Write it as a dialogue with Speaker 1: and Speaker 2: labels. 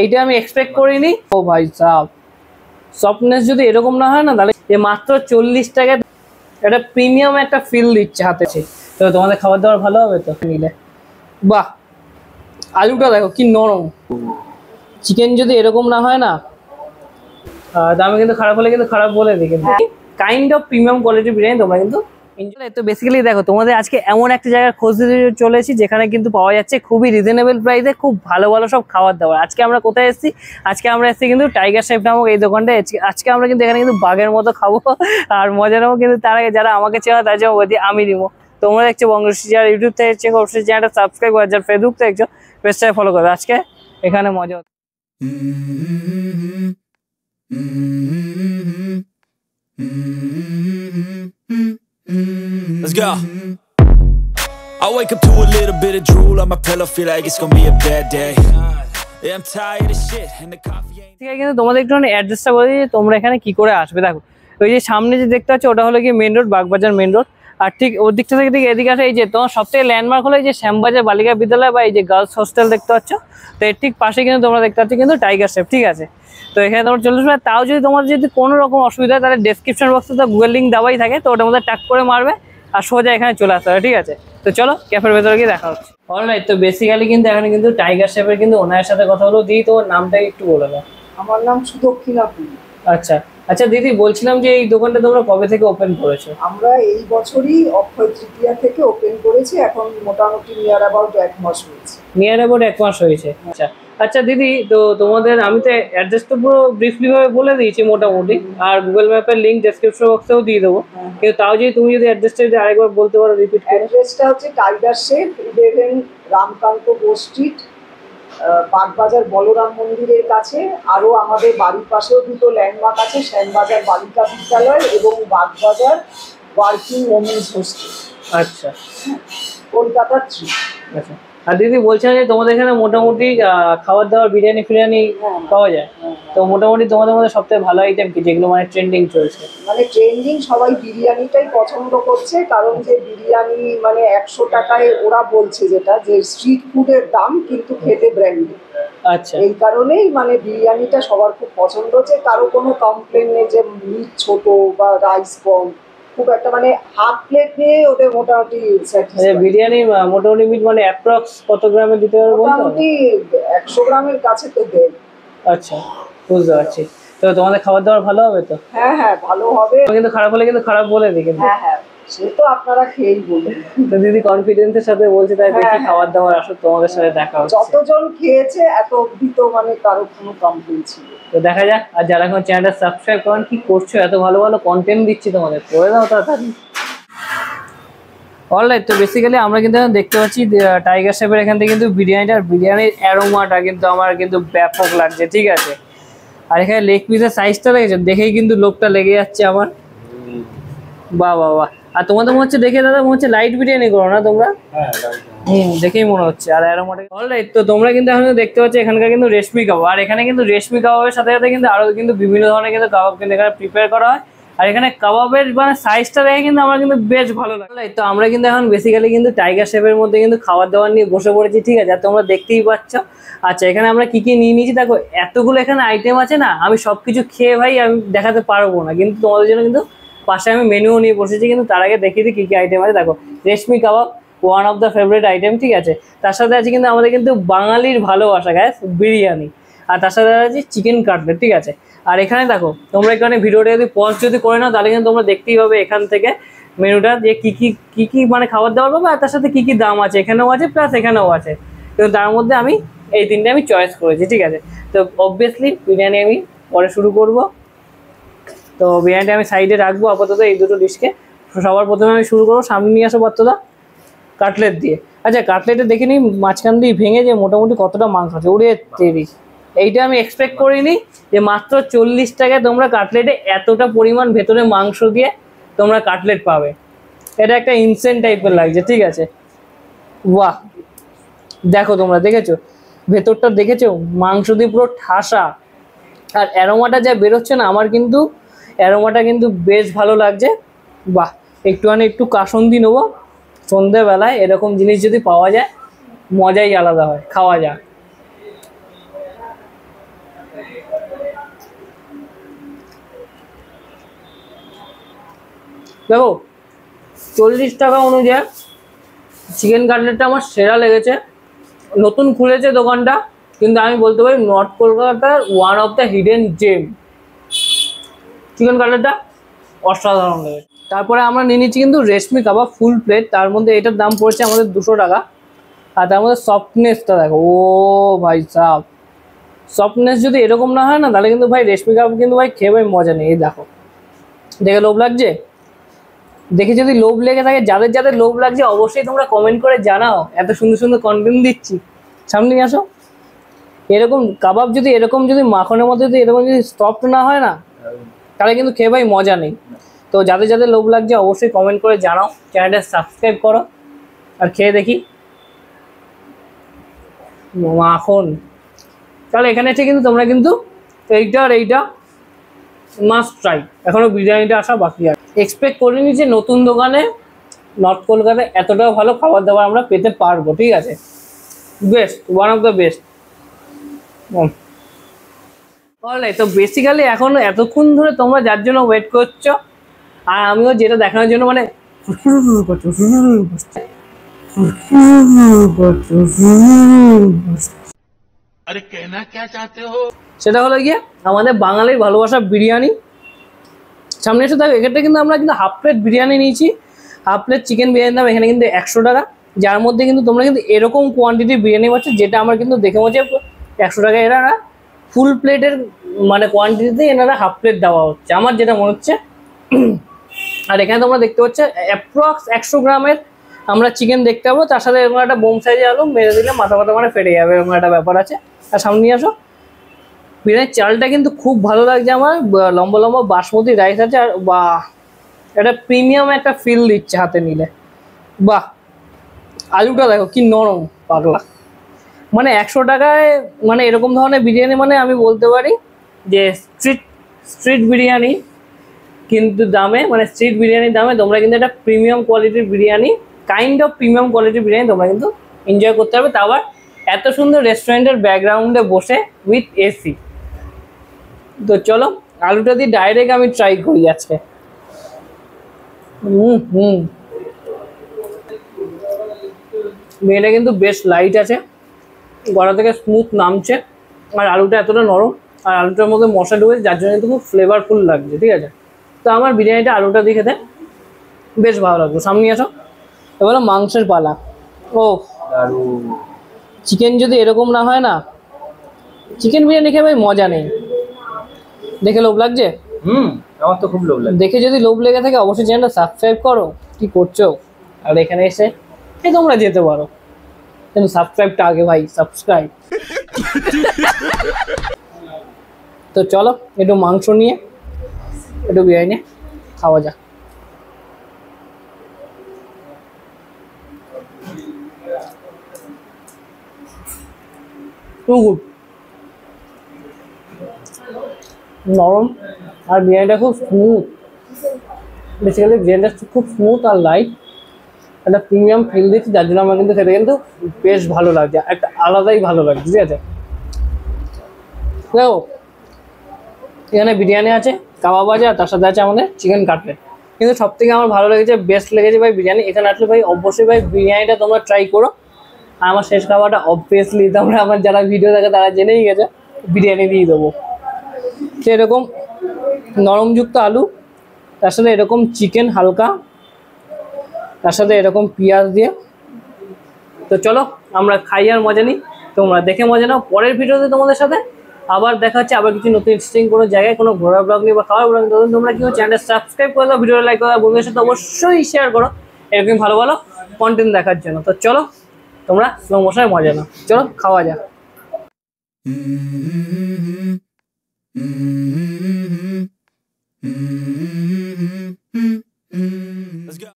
Speaker 1: এইটা আমি এক্সপেক্ট করিনি। ও ভাই সাহেব, সফটনেস যদি এরকম না হয় না তাহলে যে মাত্র 40 টাকা একটা প্রিমিয়াম একটা ফিল দিচ্ছে হাতে। তো তোমাদের খাবার দাবার ভালো হবে তো নিলে। বাহ, আলুটা দেখো কি নরম। চিকেন যদি এরকম না হয় না, দামে কিন্তু খারাপ হলে কিন্তু খারাপ বলে দিই, কিন্তু কাইন্ড অফ প্রিমিয়াম কোয়ালিটির বিরিয়ানি তোমরা কিন্তু এনজয়। তো বেসিক্যালি দেখো, তোমাদের আজকে এমন একটা জায়গায় খোঁজ দিতে চলে এসেছি যেখানে কিন্তু পাওয়া যাচ্ছে খুবই রিজনেবল প্রাইসে খুব ভালো ভালো সব খাবার দাবার। আজকে আমরা কোথায় এসেছি? আজকে আমরা এসেছি কিন্তু টাইগার শেফ নামক এই দোকানটা। আজকে আমরা কিন্তু এখানে কিন্তু বাঘের মতো খাবো আর মজা নেবো। কিন্তু তার আগে যারা আমাকে চেনা তার জন্য বলছি আমি নিবো। তোমরা দেখছো বঙ্গশ্রী, যারা ইউটিউব থেকে দেখছো অবশ্যই চ্যানেলটা সাবস্ক্রাইব করে, যারা ফেসবুক থেকে দেখছো পেজটাকে ফলো করবে। আজকে এখানে মজা হচ্ছে।
Speaker 2: Let's go. I wake up to a little bit of drool on my pillow, feel like it's gonna be a bad day. Yeah, I'm tired of shit and the coffee ain't.
Speaker 1: ঠিক আছে, কিন্তু তোমাদের একটু অ্যাড্রেসটা বলে দিই তোমরা এখানে কি করে আসবে। দেখো, ওই যে সামনে যে দেখতে পাচ্ছ ওটা হলো কি main road, Bagbazar main road. আর ঠিক ওর দিকটা থেকে ঠিক এদিকে আসে, এই যে তোমার সব থেকে ল্যান্ডমার্ক হলো এই যে শ্যামবাজার বালিকা বিদ্যালয় বা এই যে গার্লস হোস্টেল দেখতে পাচ্ছ। তো এর ঠিক পাশে কিন্তু তোমরা দেখতে পাচ্ছ কিন্তু টাইগার শেফ। ঠিক আছে, তো এখানে তোমরা চলে আসবে। তাও যদি তোমাদের যদি কোনো রকম অসুবিধা হয় তাহলে ডেসক্রিপশন বক্সে তো গুগল লিঙ্ক দেওয়াই থাকে, তো ওটার মধ্যে টাক করে মারবে আর সোজা এখানে চলে আসতে হবে। ঠিক আছে, তো চলো ক্যাফের ভেতরে গিয়ে দেখা হচ্ছে। অলরাইট, তো বেসিক্যালি কিন্তু এখানে কিন্তু টাইগার শেফের কিন্তু ওনার সাথে কথা হলো। দিদি তোমার নামটা একটু বলে দাও।
Speaker 3: আমার নাম সুদক্ষিণা পুরী।
Speaker 1: আচ্ছা আচ্ছা দিদি, বলছিলাম যে এই দোকানটা তোমরা কবে থেকে ওপেন করেছো?
Speaker 3: আমরা এই বছরই অক্ষয় তৃতীয়া থেকে ওপেন করেছি, এখন মোটামুটি নিয়ার অ্যাবাউট 1 মাস হয়েছে।
Speaker 1: নিয়ার অ্যাবাউট 1 মাস হয়েছে। আচ্ছা আচ্ছা দিদি, তো তোমাদের আমি তো অ্যাড্রেসটা পুরো ব্রিফলি ভাবে বলে দিয়েছি মোটামুটি, আর গুগল ম্যাপের লিঙ্ক ডেসক্রিপশন বক্সেও দিয়ে দেবো। কিন্তু তাও যদি তুমি যদি অ্যাড্রেসটা যদি আরেকবার বলতে পারো, রিপিট করে।
Speaker 3: অ্যাড্রেসটা হচ্ছে tiger chef 11 Ramkanta Bose street, Bagbazar Balaram মন্দিরের কাছে। আরও আমাদের বাড়ির পাশেও দুটো ল্যান্ডমার্ক আছে, শ্যামবাজার বালিকা বিদ্যালয় এবং বাগবাজার ওয়ার্কিং ওমেন্স হোস্টেল।
Speaker 1: আচ্ছা,
Speaker 3: কলকাতা 3।
Speaker 1: আচ্ছা। আর দিদি বলছিলাম যে তোমাদের এখানে মোটামুটি খাবার দাবার বিরিয়ানি ফিরিয়ানি পাওয়া যায়। তো মোটামুটি তোমাদের মধ্যে সবথেকে ভালো আইটেম কি, যেগুলো মানে ট্রেন্ডিং চলছে?
Speaker 3: মানে ট্রেন্ডিং সবাই বিরিয়ানিটাই পছন্দ করছে, কারণ যে বিরিয়ানি মানে 100 টাকায় ওরা বলছে যেটা যে স্ট্রিট ফুডের দাম, কিন্তু খেতে ব্র্যান্ডেড।
Speaker 1: আচ্ছা,
Speaker 3: এই কারণেই মানে বিরিয়ানিটা সবার খুব পছন্দ হচ্ছে। কারো কোনো কমপ্লেন নেই যে মিট ছোট বা রাইস কম, খুব একটা মানে হাফ প্লেট নিয়ে ওদের মোটামুটি
Speaker 1: বিরিয়ানি মোটামুটি মিট মানে অ্যাপ্রক্স কত গ্রামে দিতে পারবো?
Speaker 3: মোটামুটি 100 গ্রামের কাছে তো দেন।
Speaker 1: আচ্ছা, বুঝতে পারছি। তো তোমাদের খাবার দাবার ভালো হবে তো?
Speaker 3: হ্যাঁ হ্যাঁ, ভালো হবে।
Speaker 1: কিন্তু খারাপ হলে কিন্তু খারাপ বলে দিই কিন্তু।
Speaker 3: হ্যাঁ হ্যাঁ, সে তো আপনারা খেয়েই বলবেন।
Speaker 1: তো দিদি কনফিডেন্সের সাথে বলছি, তাই দেখি খাবার দাবার আসলে তোমাদের সাথে দেখা হচ্ছে।
Speaker 3: যতজন খেয়েছে এত অবধি তো মানে কারো কোনো কমপ্লেন ছিল।
Speaker 1: তো দেখা যাক। আর যারা এখন চ্যানেলটা সাবস্ক্রাইব করেন, কি করছো? এত ভালো ভালো কন্টেন্ট দিচ্ছি তোমাদের, করে দাও তাড়াতাড়ি। অলরাইট, তো বেসিক্যালি আমরা কিন্তু দেখতে পাচ্ছি টাইগার শেফের এখান থেকে কিন্তু বিরিয়ানির অ্যারোমাটা কিন্তু আমার কিন্তু ব্যাপক লাগছে। ঠিক আছে, আর এখানে লেগ পিসের সাইজটা দেখেছো, দেখেই কিন্তু লোকটা লেগে যাচ্ছে আমার। বাহ বাহ বাহ। আর তোমাদের মনে হচ্ছে দেখে দাদা মনে হচ্ছে লাইট বিরিয়ানি করো না তোমরা? দেখেই মনে হচ্ছে। আর অ্যারোমাটা অলরাইট, তো তোমরা কিন্তু এখন দেখতে পাচ্ছ এখানকার কিন্তু রেশমি কাবাব। আর এখানে কিন্তু রেশমি কাবাবের সাথে সাথে কিন্তু আরো কিন্তু বিভিন্ন ধরনের কিন্তু কাবাব কিন্তু এখানে প্রিপেয়ার করা হয়। আর এখানে কাবাবের মানে সাইজটা দেখে কিন্তু আমার কিন্তু বেশ ভালো লাগে। তো আমরা কিন্তু এখন বেসিক্যালি কিন্তু টাইগার শেফের মধ্যে কিন্তু খাবার দাবার নিয়ে বসে পড়েছি। ঠিক আছে, আর তোমরা দেখতেই পাচ্ছ। আচ্ছা, এখানে আমরা কি কি নিয়ে নিয়েছি দেখো, এতগুলো এখানে আইটেম আছে না, আমি সবকিছু খেয়ে ভাই আমি দেখাতে পারবো না, কিন্তু তোমাদের জন্য কিন্তু পাশে আমি মেনুও নিয়ে বসেছি। কিন্তু তার আগে দেখিয়ে দিই কি কি আইটেম আছে। দেখো, reshmi kebab one of the favourite item. ঠিক আছে, তার সাথে আছে কিন্তু আমাদের কিন্তু বাঙালির ভালোবাসা গ্যাস বিরিয়ানি, আর তার সাথে আছে চিকেন কাটলেট। ঠিক আছে, আর এখানে দেখো তোমরা এখানে ভিডিওটা যদি পজ যদি করে নাও তাহলে কিন্তু তোমরা দেখতেই পাবে এখান থেকে মেনুটা যে কি কি মানে খাবার দাবার পাবে, আর তার সাথে কি কি দাম আছে, এখানেও আছে প্লাস এখানেও আছে। কিন্তু তার মধ্যে আমি এই তিনটে আমি চয়েস করেছি। ঠিক আছে, তো অবভিয়াসলি বিরিয়ানি আমি পরে শুরু করব। তো বিরিয়ানিটা আমি সাইডে রাখবো আপাতত এই দুটো ডিশকে। সবার প্রথমে আমি শুরু করবো, সামনে নিয়ে আসো বাচ্চাদা, কাটলেট দিয়ে। আচ্ছা, কাটলেটে দেখে নিই মাঝখান দিয়ে ভেঙে যে মোটামুটি কতটা মাংস আছে। ওরে তেরি, এইটা আমি এক্সপেক্ট করিনি যে মাত্র 40 টাকায় তোমরা কাটলেটে এতটা পরিমাণ ভেতরে মাংস দিয়ে তোমরা কাটলেট পাবে। এটা একটা ইনসেন্ট টাইপের লাগছে। ঠিক আছে, বাহ, দেখো তোমরা দেখেছো ভেতরটা, দেখেছো মাংস দিয়ে পুরো ঠাসা। আর অ্যারোমাটা যা বেরোচ্ছে না, আমার কিন্তু অ্যারোমাটা কিন্তু বেশ ভালো লাগছে। বাহ, একটু কাসন্দি নেবো। সন্ধ্যেবেলায় এরকম জিনিস যদি পাওয়া যায় মজাই আলাদা হয়, খাওয়া যায়। দেখো 40 টাকা অনুযায়ী চিকেন কাটলেটটা আমার সেরা লেগেছে। নতুন খুলেছে দোকানটা, কিন্তু আমি বলতে পারি নর্থ কলকাতার one of the hidden gem. Chicken কাটলেটটা অসাধারণ লেগেছে। তারপরে আমরা নিয়ে নিচ্ছি কিন্তু রেশমি কাবাব ফুল প্লেট, তার মধ্যে এটার দাম পড়েছে আমাদের 200 টাকা। আর তার মধ্যে সফটনেসটা দেখো, ও ভাই সাব, সফটনেস যদি এরকম না হয় না তাহলে কিন্তু ভাই রেশমি কাবাব কিন্তু ভাই খেয়ে ভাই মজা নেই। এই দেখো, দেখে লোভ লাগছে? দেখে যদি লোভ লেগে থাকে, যাদের যাদের লোভ লাগছে অবশ্যই তোমরা কমেন্ট করে জানাও। এত সুন্দর সুন্দর কন্টেন্ট দিচ্ছি, সামনে নিয়ে আসো। এরকম কাবাব যদি এরকম যদি মাখনের মধ্যে যদি এরকম যদি সফট না হয় না তাহলে কিন্তু খেয়ে ভাই মজা নেই। তো যাদের যাদের লোভ লাগছে অবশ্যই কমেন্ট করে জানাও, চ্যানেলটা সাবস্ক্রাইব করো আর খেয়ে দেখি মাখন। তাহলে এখানে এসে কিন্তু তোমরা কিন্তু এইটা আর এইটা মাস্ট ট্রাই। এখনো বিরিয়ানিটা আসা বাকি আছে। এক্সপেক্ট করিনি যে নতুন দোকানে নর্থ কলকাতায় এতটাও ভালো খাবার দাবার আমরা পেতে পারবো। ঠিক আছে, best, one of the best. তো বেসিক্যালি এখন এতক্ষণ ধরে তোমরা যার জন্য ওয়েট করছো, আর আমিও যেটা দেখানোর জন্য মানে
Speaker 4: अरे कहना क्या चाहते हो?
Speaker 1: সেটা হলো গিয়ে আমাদের বাঙালির ভালোবাসা বিরিয়ানি। সামনে এসে দেখো, এক্ষেত্রে কিন্তু আমরা কিন্তু হাফ প্লেট বিরিয়ানি নিয়েছি। হাফ প্লেট চিকেন বিরিয়ানির দাম এখানে কিন্তু 100 টাকা, যার মধ্যে কিন্তু তোমরা কিন্তু এরকম কোয়ান্টিটির বিরিয়ানি পাচ্ছ, যেটা আমার কিন্তু দেখে মনে হচ্ছে 100 টাকা এরা ফুল প্লেটের মানে কোয়ান্টিটিতে এনারা হাফ প্লেট দেওয়া হচ্ছে আমার যেটা মনে হচ্ছে। আর এখানে তোমরা দেখতে পাচ্ছ অ্যাপ্রক্স 100 গ্রামের আমরা চিকেন দেখতে পাবো, তার সাথে এরকম একটা বোম সাইজে আলু মেরে দিলে মাথা মানে ফেটে যাবে, এরকম একটা ব্যাপার আছে। আর সামনে নিয়ে আসো, বিরিয়ানির চালটা কিন্তু খুব ভালো লাগছে আমার, লম্বা লম্বা বাসমতি রাইস আছে, আর বাহ এটা প্রিমিয়াম একটা ফিল দিচ্ছে হাতে নিলে। বাহ, আলুটা দেখো কি নরম পাগলা। মানে 100 টাকায় মানে এরকম ধরনের বিরিয়ানি মানে আমি বলতে পারি যে স্ট্রিট বিরিয়ানি কিন্তু দামে, মানে স্ট্রিট বিরিয়ানির দামে তোমরা কিন্তু একটা প্রিমিয়াম কোয়ালিটির বিরিয়ানি, কাইন্ড অফ প্রিমিয়াম কোয়ালিটির বিরিয়ানি তোমরা কিন্তু এনজয় করতে পারবে, তা আবার এত সুন্দর রেস্টুরেন্টের ব্যাকগ্রাউন্ডে বসে উইথ এসি। তো চলো আলুটা দিয়ে ডাইরেক্ট আমি ট্রাই করি আজকে। মেয়েটা কিন্তু বেশ লাইট আছে, গলা থেকে স্মুথ নামছে, আর আলুটা এতটা নরম, আর আলুটার মধ্যে মশলা ঢুকেছে যার জন্য কিন্তু খুব ফ্লেভারফুল লাগছে। ঠিক আছে, তো আমার বিরিয়ানিটা আলুটা দিয়ে খেতে বেশ ভালো লাগলো। সামনে আসো, এবার মাংসের পালা। ও চিকেন যদি এরকম না হয় না, চিকেন বিরিয়ানি খেয়ে ভাই মজা নেই। দেখে লোভ লাগছে?
Speaker 5: আমার তো খুব লোভ লাগে।
Speaker 1: দেখে যদি লোভ লেগে থাকে অবশ্যই চ্যানেলটা সাবস্ক্রাইব করো। কি করছো? আর এখানে এসে তোমরা যেতে পারো, কিন্তু সাবস্ক্রাইবটা আগে ভাই, সাবস্ক্রাইব। তো চলো একটু মাংস নিয়ে একটু বিরিয়ানি খাওয়া যাক। টু গুড, নরম, আর বিরিয়ানিটা খুব স্মুথ। বেসিক্যালি বিরিয়ানিটা খুব স্মুথ আর লাইট, একটা প্রিমিয়াম ফিল দিচ্ছি, যার জন্য আমার কিন্তু খেতে কিন্তু বেশ ভালো লাগছে, একটা আলাদাই ভালো লাগছে। ঠিক আছে, দেখো এখানে বিরিয়ানি আছে, কাবাব আছে, আর তার সাথে আছে আমাদের চিকেন কাটলেট। কিন্তু সব থেকে আমার ভালো লেগেছে, বেস্ট লেগেছে ভাই বিরিয়ানি। এখানে আসলে ভাই অবশ্যই ভাই বিরিয়ানিটা তোমরা ট্রাই করো। আর আমার শেষ খাবারটা অবভিয়াসলি তোমরা আমার যারা ভিডিও দেখে তারা জেনেই গেছে, বিরিয়ানি দিয়ে দেবো। সেরকম নরমযুক্ত আলু, তার সাথে এরকম চিকেন হালকা, তার সাথে এরকম পেঁয়াজ দিয়ে। তো চলো আমরা খাই আর মজা নিই, তোমরা দেখে মজা নাও। পরের ভিডিওতে তোমাদের সাথে আবার দেখা হচ্ছে, আবার কিছু নতুন ইন্টারেস্টিং কোনো জায়গায় কোনো ঘোরা ব্লগ নিয়ে বা খাওয়ার ব্লগ। তোমরা কি চ্যানেলটা সাবস্ক্রাইব করে দাও, ভিডিওটা লাইক করো, বন্ধুদের সাথে অবশ্যই শেয়ার করো এরকম ভালো ভালো কন্টেন্ট দেখার জন্য। তো চলো তোমরা স্লো মোশনে মজা নাও, চলো খাওয়া যাক।
Speaker 2: Let's go.